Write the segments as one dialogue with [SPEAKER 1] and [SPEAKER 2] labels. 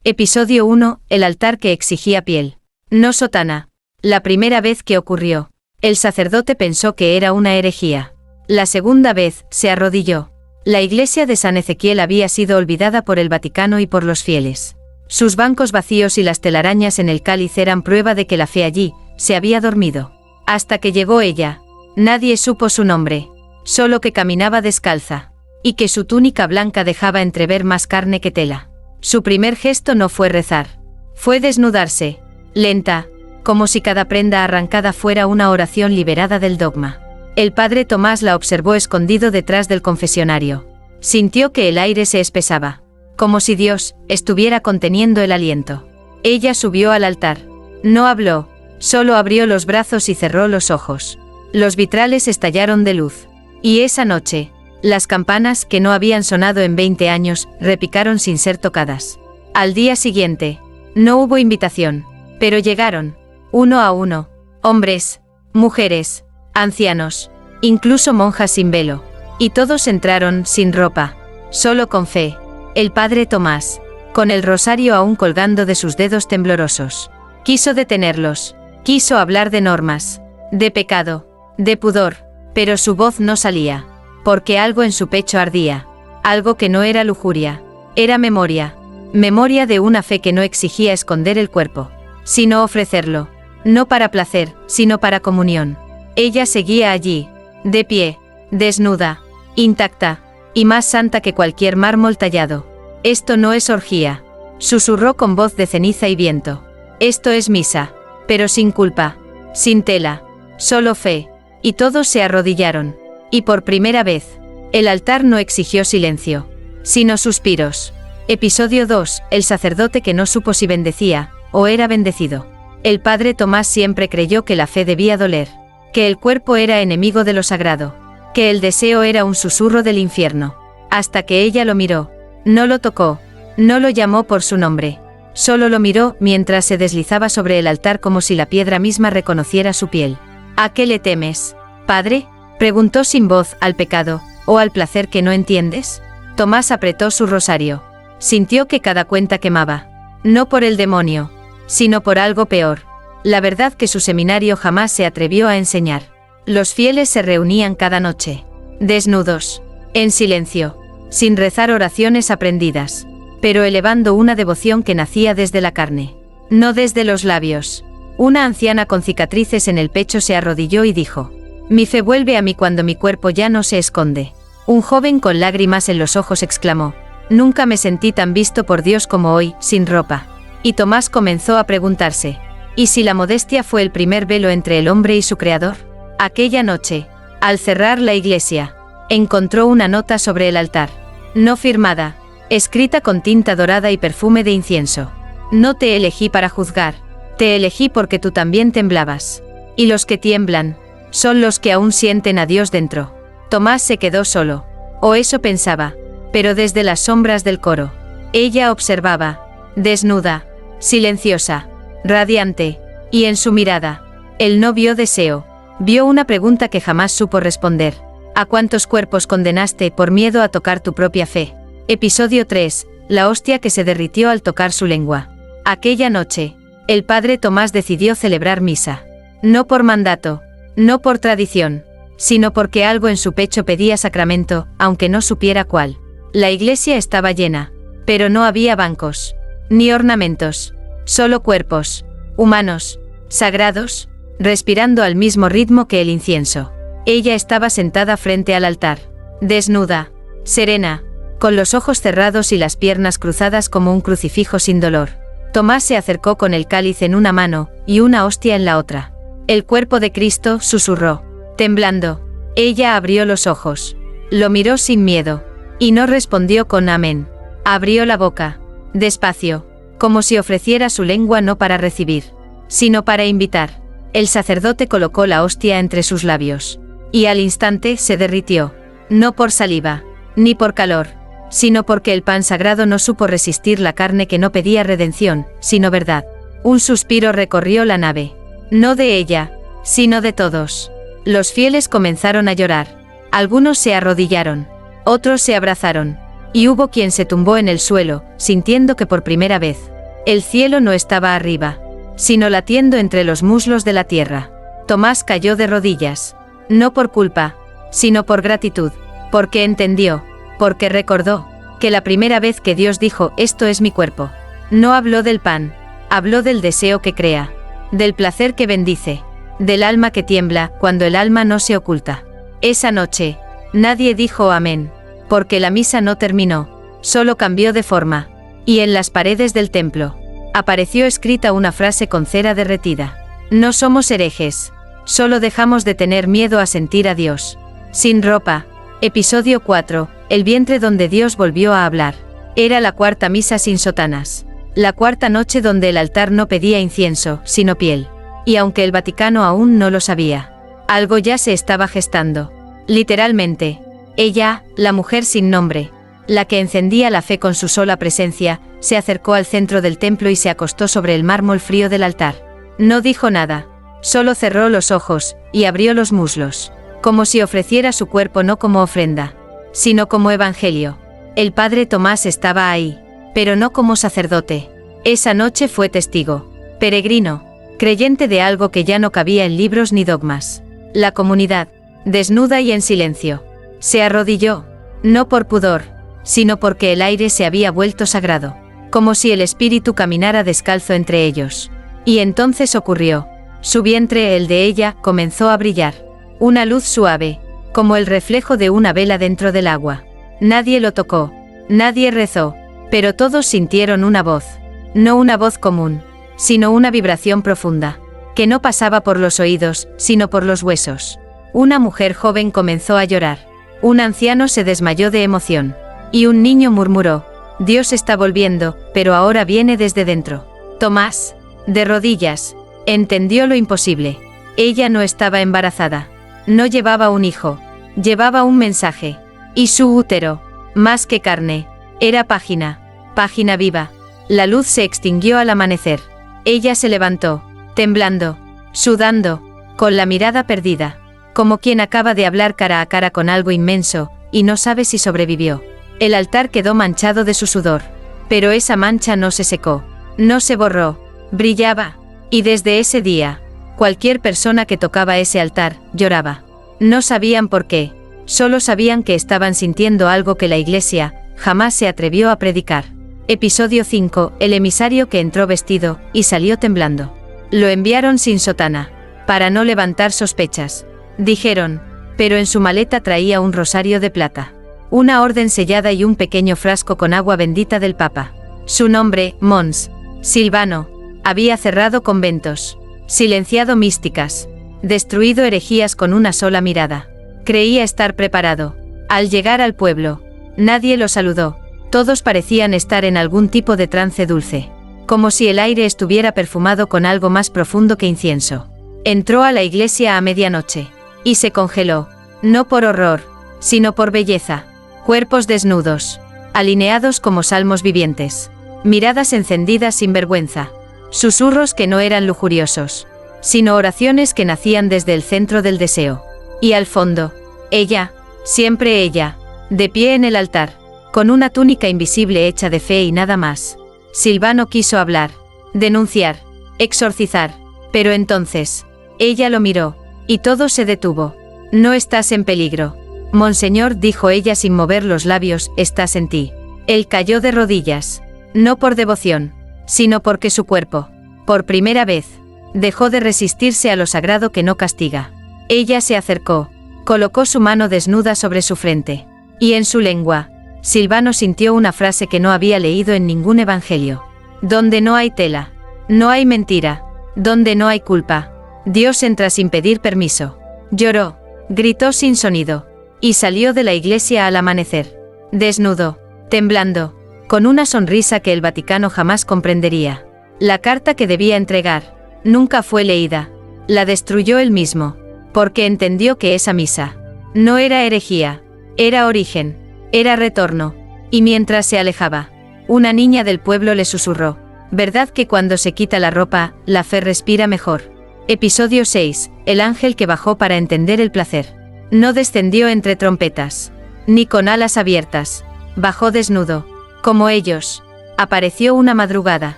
[SPEAKER 1] Episodio 1. El altar que exigía piel. No sotana. La primera vez que ocurrió, el sacerdote pensó que era una herejía. La segunda vez, se arrodilló. La iglesia de San Ezequiel había sido olvidada por el Vaticano y por los fieles. Sus bancos vacíos y las telarañas en el cáliz eran prueba de que la fe allí se había dormido. Hasta que llegó ella. Nadie supo su nombre. Solo que caminaba descalza. Y que su túnica blanca dejaba entrever más carne que tela. Su primer gesto no fue rezar. Fue desnudarse, lenta, como si cada prenda arrancada fuera una oración liberada del dogma. El padre Tomás la observó escondido detrás del confesionario. Sintió que el aire se espesaba, como si Dios estuviera conteniendo el aliento. Ella subió al altar. No habló, solo abrió los brazos y cerró los ojos. Los vitrales estallaron de luz. Y esa noche, las campanas, que no habían sonado en 20 años, repicaron sin ser tocadas. Al día siguiente, no hubo invitación, pero llegaron, uno a uno, hombres, mujeres, ancianos, incluso monjas sin velo, y todos entraron sin ropa, solo con fe. El padre Tomás, con el rosario aún colgando de sus dedos temblorosos, quiso detenerlos, quiso hablar de normas, de pecado, de pudor, pero su voz no salía. Porque algo en su pecho ardía, algo que no era lujuria, era memoria, memoria de una fe que no exigía esconder el cuerpo, sino ofrecerlo, no para placer, sino para comunión. Ella seguía allí, de pie, desnuda, intacta, y más santa que cualquier mármol tallado. Esto no es orgía, susurró con voz de ceniza y viento. Esto es misa, pero sin culpa, sin tela, solo fe, y todos se arrodillaron. Y por primera vez, el altar no exigió silencio, sino suspiros. Episodio 2. El sacerdote que no supo si bendecía, o era bendecido. El padre Tomás siempre creyó que la fe debía doler, que el cuerpo era enemigo de lo sagrado, que el deseo era un susurro del infierno. Hasta que ella lo miró, no lo tocó, no lo llamó por su nombre, solo lo miró mientras se deslizaba sobre el altar como si la piedra misma reconociera su piel. ¿A qué le temes, padre?, preguntó sin voz. ¿Al pecado, o al placer que no entiendes? Tomás apretó su rosario. Sintió que cada cuenta quemaba. No por el demonio, sino por algo peor. La verdad que su seminario jamás se atrevió a enseñar. Los fieles se reunían cada noche, desnudos, en silencio, sin rezar oraciones aprendidas, pero elevando una devoción que nacía desde la carne, no desde los labios. Una anciana con cicatrices en el pecho se arrodilló y dijo: «Mi fe vuelve a mí cuando mi cuerpo ya no se esconde». Un joven con lágrimas en los ojos exclamó: «Nunca me sentí tan visto por Dios como hoy, sin ropa». Y Tomás comenzó a preguntarse: ¿y si la modestia fue el primer velo entre el hombre y su creador? Aquella noche, al cerrar la iglesia, encontró una nota sobre el altar, no firmada, escrita con tinta dorada y perfume de incienso. «No te elegí para juzgar, te elegí porque tú también temblabas. Y los que tiemblan son los que aún sienten a Dios dentro». Tomás se quedó solo, o eso pensaba, pero desde las sombras del coro, ella observaba, desnuda, silenciosa, radiante, y en su mirada, él no vio deseo, vio una pregunta que jamás supo responder: ¿a cuántos cuerpos condenaste por miedo a tocar tu propia fe? Episodio 3. La hostia que se derritió al tocar su lengua. Aquella noche, el padre Tomás decidió celebrar misa. No por mandato, no por tradición, sino porque algo en su pecho pedía sacramento, aunque no supiera cuál. La iglesia estaba llena, pero no había bancos, ni ornamentos, solo cuerpos, humanos, sagrados, respirando al mismo ritmo que el incienso. Ella estaba sentada frente al altar, desnuda, serena, con los ojos cerrados y las piernas cruzadas como un crucifijo sin dolor. Tomás se acercó con el cáliz en una mano, y una hostia en la otra. «El cuerpo de Cristo», susurró, temblando. Ella abrió los ojos, lo miró sin miedo, y no respondió con amén. Abrió la boca, despacio, como si ofreciera su lengua no para recibir, sino para invitar. El sacerdote colocó la hostia entre sus labios, y al instante se derritió, no por saliva, ni por calor, sino porque el pan sagrado no supo resistir la carne que no pedía redención, sino verdad. Un suspiro recorrió la nave, no de ella, sino de todos. Los fieles comenzaron a llorar. Algunos se arrodillaron, otros se abrazaron, y hubo quien se tumbó en el suelo, sintiendo que por primera vez, el cielo no estaba arriba, sino latiendo entre los muslos de la tierra. Tomás cayó de rodillas, no por culpa, sino por gratitud, porque entendió, porque recordó, que la primera vez que Dios dijo, esto es mi cuerpo, no habló del pan, habló del deseo que crea, del placer que bendice, del alma que tiembla cuando el alma no se oculta. Esa noche, nadie dijo amén, porque la misa no terminó, solo cambió de forma, y en las paredes del templo, apareció escrita una frase con cera derretida. No somos herejes, solo dejamos de tener miedo a sentir a Dios. Sin ropa. Episodio 4, el vientre donde Dios volvió a hablar. Era la cuarta misa sin sotanas. La cuarta noche donde el altar no pedía incienso, sino piel. Y aunque el Vaticano aún no lo sabía, algo ya se estaba gestando. Literalmente. Ella, la mujer sin nombre, la que encendía la fe con su sola presencia, se acercó al centro del templo y se acostó sobre el mármol frío del altar. No dijo nada, solo cerró los ojos, y abrió los muslos, como si ofreciera su cuerpo no como ofrenda, sino como evangelio. El padre Tomás estaba ahí, pero no como sacerdote. Esa noche fue testigo, peregrino, creyente de algo que ya no cabía en libros ni dogmas. La comunidad, desnuda y en silencio, se arrodilló, no por pudor, sino porque el aire se había vuelto sagrado, como si el espíritu caminara descalzo entre ellos. Y entonces ocurrió. Su vientre, el de ella, comenzó a brillar. Una luz suave, como el reflejo de una vela dentro del agua. Nadie lo tocó, nadie rezó, pero todos sintieron una voz. No una voz común, sino una vibración profunda, que no pasaba por los oídos, sino por los huesos. Una mujer joven comenzó a llorar. Un anciano se desmayó de emoción. Y un niño murmuró, Dios está volviendo, pero ahora viene desde dentro. Tomás, de rodillas, entendió lo imposible. Ella no estaba embarazada. No llevaba un hijo. Llevaba un mensaje. Y su útero, más que carne, era página viva. La luz se extinguió al amanecer. Ella se levantó, temblando, sudando, con la mirada perdida, como quien acaba de hablar cara a cara con algo inmenso, y no sabe si sobrevivió. El altar quedó manchado de su sudor, pero esa mancha no se secó, no se borró, brillaba, y desde ese día, cualquier persona que tocaba ese altar, lloraba. No sabían por qué, solo sabían que estaban sintiendo algo que la Iglesia jamás se atrevió a predicar. Episodio 5, el emisario que entró vestido, y salió temblando. Lo enviaron sin sotana, para no levantar sospechas. Dijeron, pero en su maleta traía un rosario de plata, una orden sellada y un pequeño frasco con agua bendita del Papa. Su nombre, Mons. Silvano, había cerrado conventos, silenciado místicas, destruido herejías con una sola mirada. Creía estar preparado. Al llegar al pueblo, nadie lo saludó. Todos parecían estar en algún tipo de trance dulce, como si el aire estuviera perfumado con algo más profundo que incienso. Entró a la iglesia a medianoche, y se congeló, no por horror, sino por belleza. Cuerpos desnudos, alineados como salmos vivientes, miradas encendidas sin vergüenza, susurros que no eran lujuriosos, sino oraciones que nacían desde el centro del deseo. Y al fondo, ella, siempre ella, de pie en el altar, con una túnica invisible hecha de fe y nada más. Silvano quiso hablar, denunciar, exorcizar, pero entonces, ella lo miró, y todo se detuvo. No estás en peligro. Monseñor, dijo ella sin mover los labios, estás en ti. Él cayó de rodillas, no por devoción, sino porque su cuerpo, por primera vez, dejó de resistirse a lo sagrado que no castiga. Ella se acercó, colocó su mano desnuda sobre su frente, y en su lengua, Silvano sintió una frase que no había leído en ningún evangelio. Donde no hay tela, no hay mentira, donde no hay culpa, Dios entra sin pedir permiso. Lloró, gritó sin sonido, y salió de la iglesia al amanecer, desnudo, temblando, con una sonrisa que el Vaticano jamás comprendería. La carta que debía entregar, nunca fue leída, la destruyó él mismo, porque entendió que esa misa no era herejía, era origen, era retorno. Y mientras se alejaba, una niña del pueblo le susurró, ¿verdad que cuando se quita la ropa, la fe respira mejor? Episodio 6, el ángel que bajó para entender el placer. No descendió entre trompetas, ni con alas abiertas, Bajó desnudo. Como ellos. Apareció una madrugada.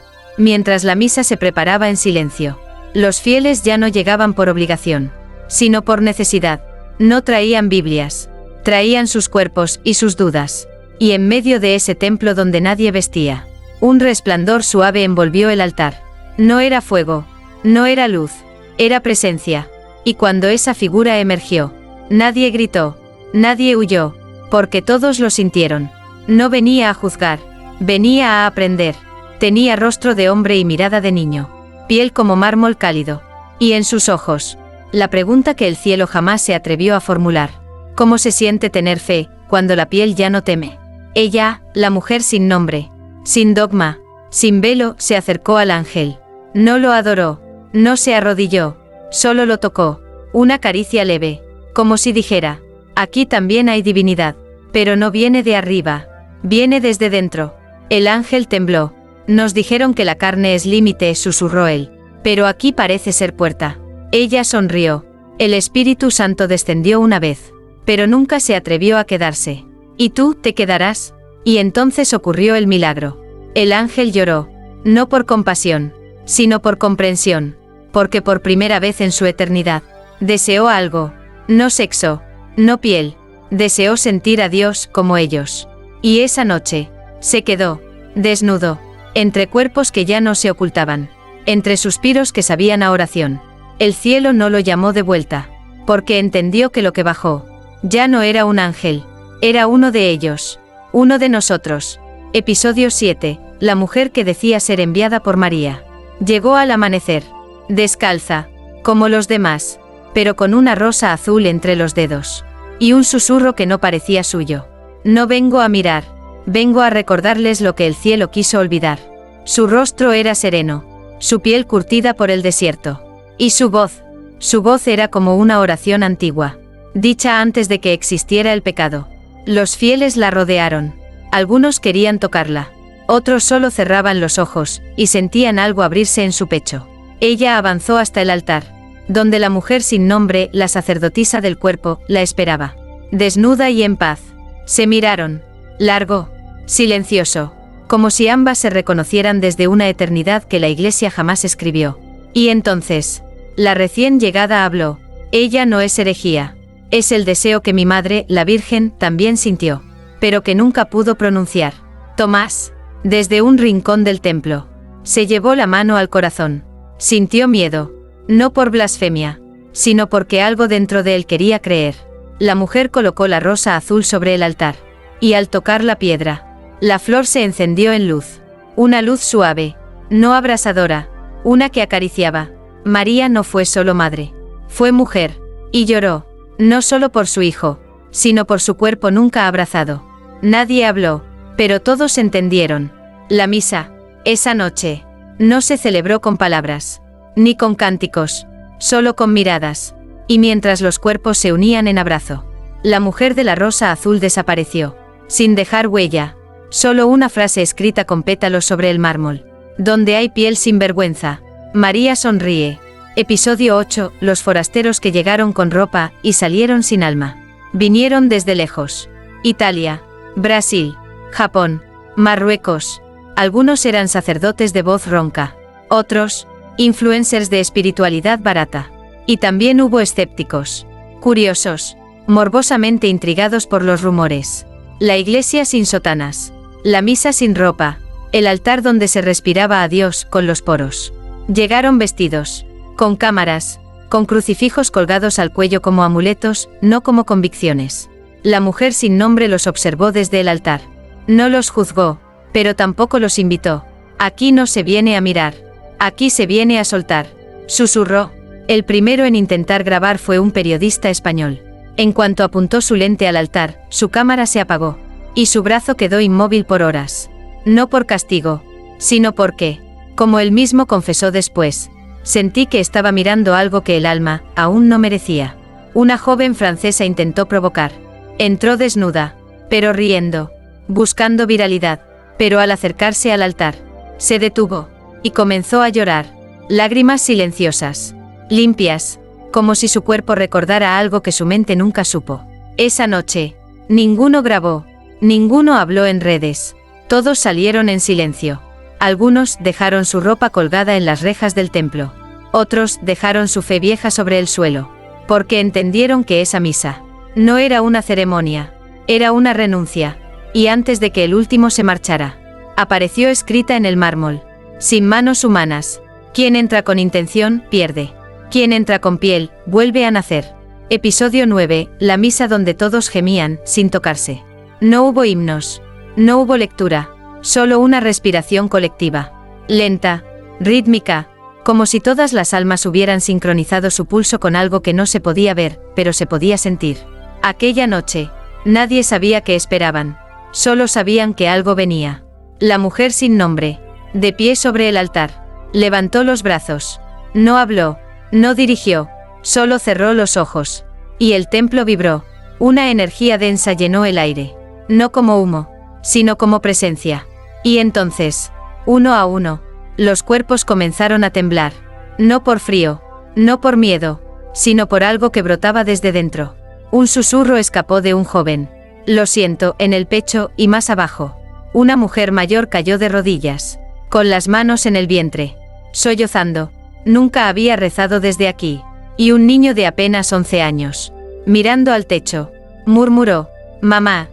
[SPEAKER 1] Mientras la misa se preparaba en silencio. Los fieles ya no llegaban por obligación, sino por necesidad. No traían Biblias. Traían sus cuerpos y sus dudas. Y en medio de ese templo donde nadie vestía, un resplandor suave envolvió el altar. No era fuego. No era luz. Era presencia. Y cuando esa figura emergió, nadie gritó. Nadie huyó. Porque todos lo sintieron. No venía a juzgar. Venía a aprender. Tenía rostro de hombre y mirada de niño. Piel como mármol cálido. Y en sus ojos, la pregunta que el cielo jamás se atrevió a formular. ¿Cómo se siente tener fe, cuando la piel ya no teme? Ella, la mujer sin nombre, sin dogma, sin velo, se acercó al ángel. No lo adoró. No se arrodilló. Solo lo tocó. Una caricia leve. Como si dijera, aquí también hay divinidad. Pero no viene de arriba. Viene desde dentro. El ángel tembló. Nos dijeron que la carne es límite, susurró él. Pero aquí parece ser puerta. Ella sonrió. El Espíritu Santo descendió una vez. Pero nunca se atrevió a quedarse. ¿Y tú te quedarás? Y entonces ocurrió el milagro. El ángel lloró. No por compasión, sino por comprensión. Porque por primera vez en su eternidad, deseó algo. No sexo, no piel. Deseó sentir a Dios como ellos. Y esa noche, se quedó, desnudo, entre cuerpos que ya no se ocultaban, entre suspiros que sabían a oración. El cielo no lo llamó de vuelta, porque entendió que lo que bajó, ya no era un ángel, era uno de ellos, uno de nosotros. Episodio 7, la mujer que decía ser enviada por María. Llegó al amanecer, descalza, como los demás, pero con una rosa azul entre los dedos, y un susurro que no parecía suyo. No vengo a mirar, vengo a recordarles lo que el cielo quiso olvidar. Su rostro era sereno, su piel curtida por el desierto, y su voz era como una oración antigua, dicha antes de que existiera el pecado. Los fieles la rodearon. Algunos querían tocarla, otros solo cerraban los ojos, y sentían algo abrirse en su pecho. Ella avanzó hasta el altar, donde la mujer sin nombre, la sacerdotisa del cuerpo, la esperaba, desnuda y en paz. Se miraron, largo, silencioso, como si ambas se reconocieran desde una eternidad que la Iglesia jamás escribió. Y entonces, la recién llegada habló. Ella no es herejía. Es el deseo que mi madre, la Virgen, también sintió, pero que nunca pudo pronunciar. Tomás, desde un rincón del templo, se llevó la mano al corazón. Sintió miedo, no por blasfemia, sino porque algo dentro de él quería creer. La mujer colocó la rosa azul sobre el altar, y al tocar la piedra, la flor se encendió en luz. Una luz suave, no abrasadora, una que acariciaba. María no fue solo madre, fue mujer, y lloró, no solo por su hijo, sino por su cuerpo nunca abrazado. Nadie habló, pero todos entendieron. La misa, esa noche, no se celebró con palabras, ni con cánticos, solo con miradas. Y mientras los cuerpos se unían en abrazo, la mujer de la rosa azul desapareció, sin dejar huella, solo una frase escrita con pétalos sobre el mármol. Donde hay piel sin vergüenza, María sonríe. Episodio 8, los forasteros que llegaron con ropa y salieron sin alma. Vinieron desde lejos. Italia, Brasil, Japón, Marruecos. Algunos eran sacerdotes de voz ronca, otros, influencers de espiritualidad barata. Y también hubo escépticos, curiosos, morbosamente intrigados por los rumores. La iglesia sin sotanas, la misa sin ropa, el altar donde se respiraba a Dios con los poros. Llegaron vestidos, con cámaras, con crucifijos colgados al cuello como amuletos, no como convicciones. La mujer sin nombre los observó desde el altar. No los juzgó, pero tampoco los invitó. Aquí no se viene a mirar, aquí se viene a soltar, susurró. El primero en intentar grabar fue un periodista español. En cuanto apuntó su lente al altar, su cámara se apagó, y su brazo quedó inmóvil por horas. No por castigo, sino porque, como él mismo confesó después, sentí que estaba mirando algo que el alma aún no merecía. Una joven francesa intentó provocar. Entró desnuda, pero riendo, buscando viralidad, pero al acercarse al altar, se detuvo, y comenzó a llorar, lágrimas silenciosas, limpias, como si su cuerpo recordara algo que su mente nunca supo. Esa noche, ninguno grabó, Ninguno habló en redes. Todos salieron en silencio. Algunos dejaron su ropa colgada en las rejas del templo. Otros dejaron su fe vieja sobre el suelo. Porque entendieron que esa misa no era una ceremonia, era una renuncia. Y antes de que el último se marchara, apareció escrita en el mármol: sin manos humanas. Quien entra con intención, pierde. Quien entra con piel, vuelve a nacer. Episodio 9, la misa donde todos gemían, sin tocarse. No hubo himnos. No hubo lectura. Solo una respiración colectiva. Lenta, rítmica, como si todas las almas hubieran sincronizado su pulso con algo que no se podía ver, pero se podía sentir. Aquella noche, nadie sabía qué esperaban. Solo sabían que algo venía. La mujer sin nombre, de pie sobre el altar, levantó los brazos. No habló, no dirigió, solo cerró los ojos. Y el templo vibró. Una energía densa llenó el aire. No como humo, sino como presencia. Y entonces, uno a uno, los cuerpos comenzaron a temblar. No por frío, no por miedo, sino por algo que brotaba desde dentro. Un susurro escapó de un joven. Lo siento, en el pecho y más abajo. Una mujer mayor cayó de rodillas, con las manos en el vientre, sollozando. Nunca había rezado desde aquí. Y un niño de apenas 11 años, mirando al techo, murmuró: mamá.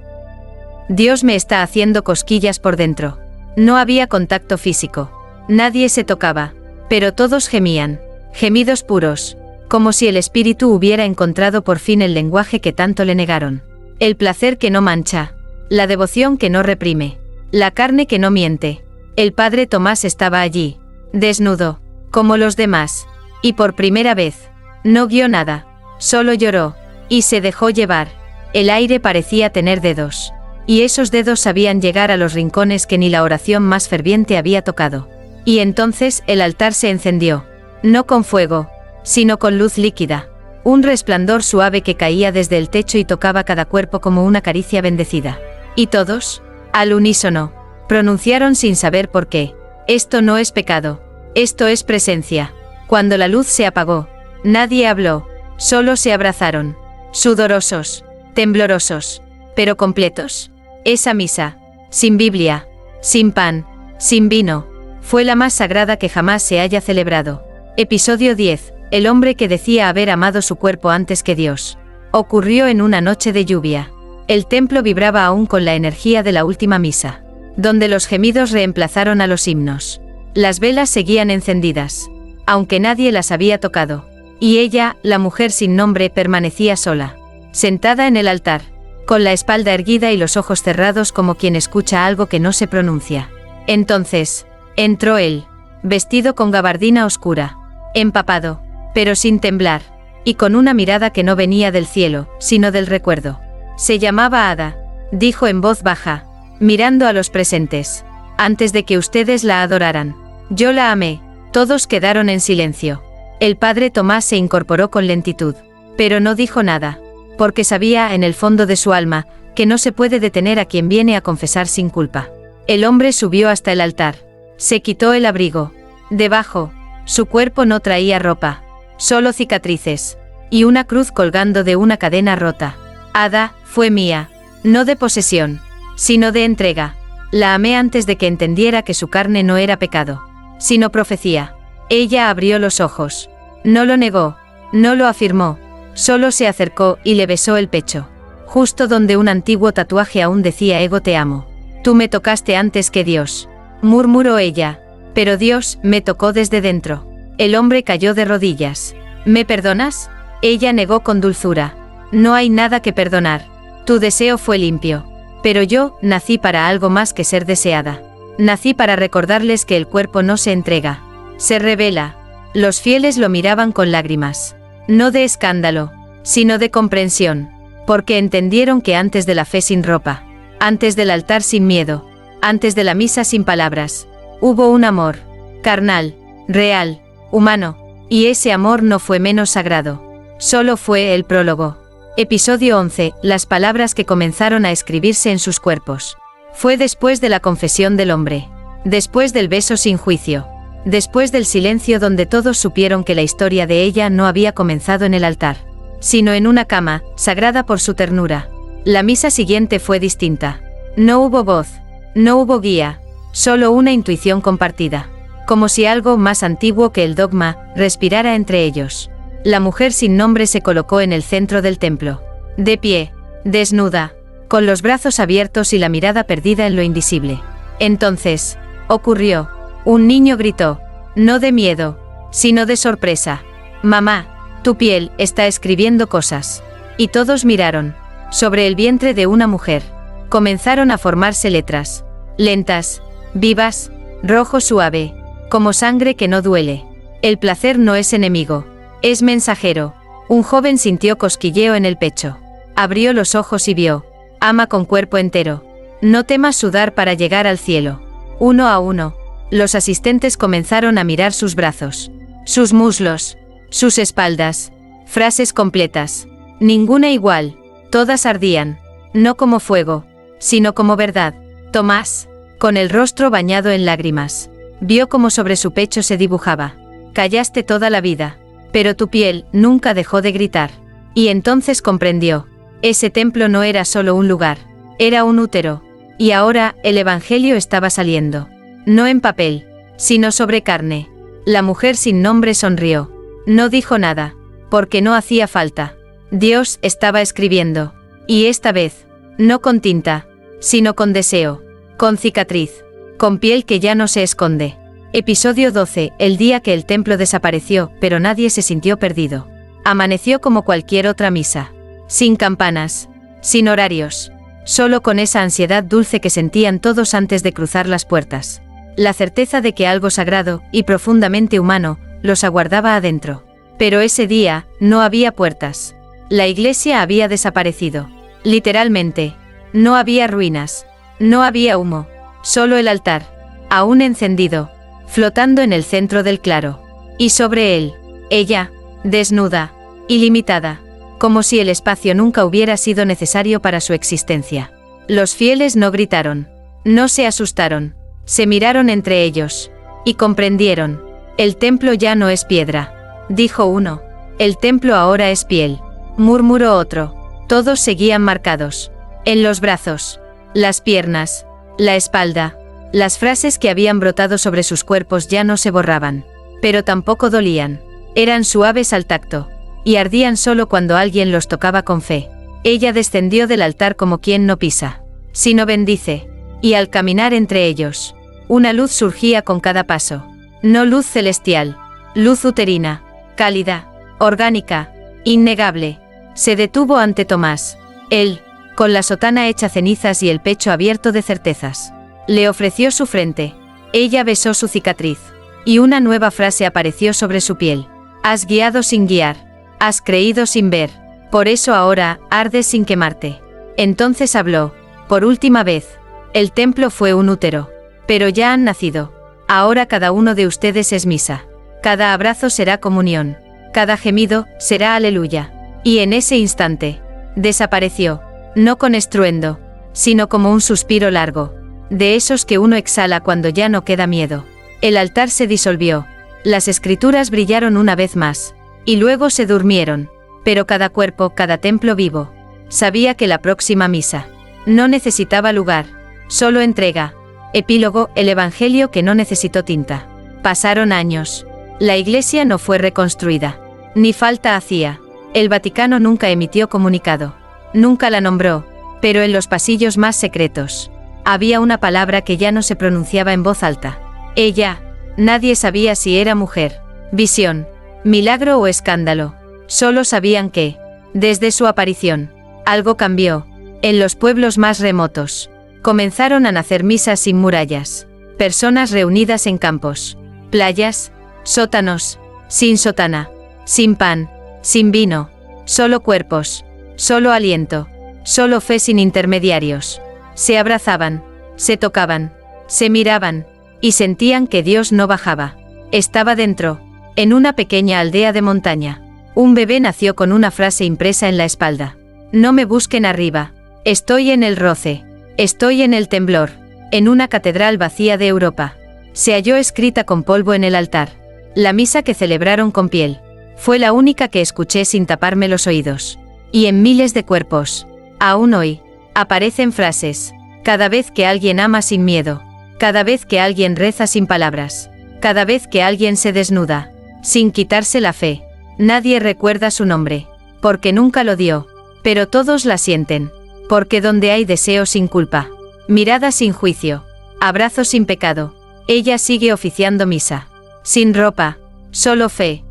[SPEAKER 1] Dios me está haciendo cosquillas por dentro. No había contacto físico. Nadie se tocaba. Pero todos gemían. Gemidos puros. Como si el espíritu hubiera encontrado por fin el lenguaje que tanto le negaron. El placer que no mancha. La devoción que no reprime. La carne que no miente. El padre Tomás estaba allí. Desnudo. Como los demás. Y por primera vez. No guió nada. Solo lloró. Y se dejó llevar. El aire parecía tener dedos. Y esos dedos sabían llegar a los rincones que ni la oración más ferviente había tocado. Y entonces el altar se encendió. No con fuego, sino con luz líquida. Un resplandor suave que caía desde el techo y tocaba cada cuerpo como una caricia bendecida. Y todos, al unísono, pronunciaron sin saber por qué: esto no es pecado, esto es presencia. Cuando la luz se apagó, nadie habló, solo se abrazaron. Sudorosos, temblorosos, pero completos. Esa misa, sin Biblia, sin pan, sin vino, fue la más sagrada que jamás se haya celebrado. Episodio 10. El hombre que decía haber amado su cuerpo antes que Dios. Ocurrió en una noche de lluvia. El templo vibraba aún con la energía de la última misa, donde los gemidos reemplazaron a los himnos. Las velas seguían encendidas, aunque nadie las había tocado. Y ella, la mujer sin nombre, permanecía sola, sentada en el altar, con la espalda erguida y los ojos cerrados como quien escucha algo que no se pronuncia. Entonces, entró él, vestido con gabardina oscura, empapado, pero sin temblar, y con una mirada que no venía del cielo, sino del recuerdo. Se llamaba Ada, dijo en voz baja, mirando a los presentes. Antes de que ustedes la adoraran, yo la amé. Todos quedaron en silencio. El padre Tomás se incorporó con lentitud, pero no dijo nada, porque sabía en el fondo de su alma que no se puede detener a quien viene a confesar sin culpa. El hombre subió hasta el altar. Se quitó el abrigo. Debajo, su cuerpo no traía ropa, solo cicatrices, y una cruz colgando de una cadena rota. Ada, fue mía, no de posesión, sino de entrega. La amé antes de que entendiera que su carne no era pecado, sino profecía. Ella abrió los ojos. No lo negó, no lo afirmó, solo se acercó y le besó el pecho, justo donde un antiguo tatuaje aún decía: Ego, te amo. Tú me tocaste antes que Dios, murmuró ella. Pero Dios me tocó desde dentro. El hombre cayó de rodillas. ¿Me perdonas? Ella negó con dulzura. No hay nada que perdonar. Tu deseo fue limpio. Pero yo nací para algo más que ser deseada. Nací para recordarles que el cuerpo no se entrega, se revela. Los fieles lo miraban con lágrimas. No de escándalo, sino de comprensión. Porque entendieron que antes de la fe sin ropa, antes del altar sin miedo, antes de la misa sin palabras, hubo un amor, carnal, real, humano, y ese amor no fue menos sagrado. Solo fue el prólogo. Episodio 11. Las palabras que comenzaron a escribirse en sus cuerpos. Fue después de la confesión del hombre. Después del beso sin juicio. Después del silencio donde todos supieron que la historia de ella no había comenzado en el altar, sino en una cama, sagrada por su ternura. La misa siguiente fue distinta. No hubo voz, no hubo guía, solo una intuición compartida. Como si algo más antiguo que el dogma respirara entre ellos. La mujer sin nombre se colocó en el centro del templo. De pie, desnuda, con los brazos abiertos y la mirada perdida en lo invisible. Entonces, ocurrió. Un niño gritó, no de miedo, sino de sorpresa. Mamá, tu piel está escribiendo cosas. Y todos miraron. Sobre el vientre de una mujer. Comenzaron a formarse letras. Lentas, vivas, rojo suave, como sangre que no duele. El placer no es enemigo, es mensajero. Un joven sintió cosquilleo en el pecho. Abrió los ojos y vio. Ama con cuerpo entero. No temas sudar para llegar al cielo. Uno a uno, los asistentes comenzaron a mirar sus brazos, sus muslos, sus espaldas. Frases completas. Ninguna igual. Todas ardían. No como fuego, sino como verdad. Tomás, con el rostro bañado en lágrimas, vio cómo sobre su pecho se dibujaba. Callaste toda la vida, pero tu piel nunca dejó de gritar. Y entonces comprendió. Ese templo no era solo un lugar, era un útero. Y ahora el evangelio estaba saliendo. No en papel, sino sobre carne. La mujer sin nombre sonrió. No dijo nada, porque no hacía falta. Dios estaba escribiendo. Y esta vez, no con tinta, sino con deseo, con cicatriz, con piel que ya no se esconde. Episodio 12. El día que el templo desapareció, pero nadie se sintió perdido. Amaneció como cualquier otra misa. Sin campanas, sin horarios, solo con esa ansiedad dulce que sentían todos antes de cruzar las puertas. La certeza de que algo sagrado y profundamente humano los aguardaba adentro. Pero ese día, no había puertas. La iglesia había desaparecido. Literalmente. No había ruinas. No había humo. Solo el altar, aún encendido, flotando en el centro del claro. Y sobre él, ella, desnuda, ilimitada, como si el espacio nunca hubiera sido necesario para su existencia. Los fieles no gritaron. No se asustaron. Se miraron entre ellos. Y comprendieron. El templo ya no es piedra. Dijo uno. El templo ahora es piel. Murmuró otro. Todos seguían marcados. En los brazos, las piernas, la espalda. Las frases que habían brotado sobre sus cuerpos ya no se borraban. Pero tampoco dolían. Eran suaves al tacto. Y ardían solo cuando alguien los tocaba con fe. Ella descendió del altar como quien no pisa, sino bendice. Y al caminar entre ellos, una luz surgía con cada paso. No luz celestial, luz uterina, cálida, orgánica, innegable. Se detuvo ante Tomás. Él, con la sotana hecha cenizas y el pecho abierto de certezas. Le ofreció su frente. Ella besó su cicatriz. Y una nueva frase apareció sobre su piel. Has guiado sin guiar. Has creído sin ver. Por eso ahora, ardes sin quemarte. Entonces habló. Por última vez. El templo fue un útero. Pero ya han nacido. Ahora cada uno de ustedes es misa. Cada abrazo será comunión. Cada gemido será aleluya. Y en ese instante, desapareció. No con estruendo, sino como un suspiro largo. De esos que uno exhala cuando ya no queda miedo. El altar se disolvió. Las escrituras brillaron una vez más. Y luego se durmieron. Pero cada cuerpo, cada templo vivo, sabía que la próxima misa no necesitaba lugar, solo entrega. Epílogo, el evangelio que no necesitó tinta. Pasaron años. La iglesia no fue reconstruida. Ni falta hacía. El Vaticano nunca emitió comunicado. Nunca la nombró. Pero en los pasillos más secretos, había una palabra que ya no se pronunciaba en voz alta. Ella. Nadie sabía si era mujer, visión, milagro o escándalo. Solo sabían que, desde su aparición, algo cambió. En los pueblos más remotos, comenzaron a nacer misas sin murallas. Personas reunidas en campos, playas, sótanos, sin sotana, sin pan, sin vino, solo cuerpos, solo aliento, solo fe sin intermediarios. Se abrazaban, se tocaban, se miraban, y sentían que Dios no bajaba. Estaba dentro, en una pequeña aldea de montaña. Un bebé nació con una frase impresa en la espalda. No me busquen arriba. Estoy en el roce. Estoy en el temblor. En una catedral vacía de Europa. Se halló escrita con polvo en el altar. La misa que celebraron con piel. Fue la única que escuché sin taparme los oídos. Y en miles de cuerpos, aún hoy, aparecen frases. Cada vez que alguien ama sin miedo. Cada vez que alguien reza sin palabras. Cada vez que alguien se desnuda, sin quitarse la fe. Nadie recuerda su nombre, porque nunca lo dio, pero todos la sienten, porque donde hay deseo sin culpa, mirada sin juicio, abrazo sin pecado, ella sigue oficiando misa. Sin ropa, solo fe,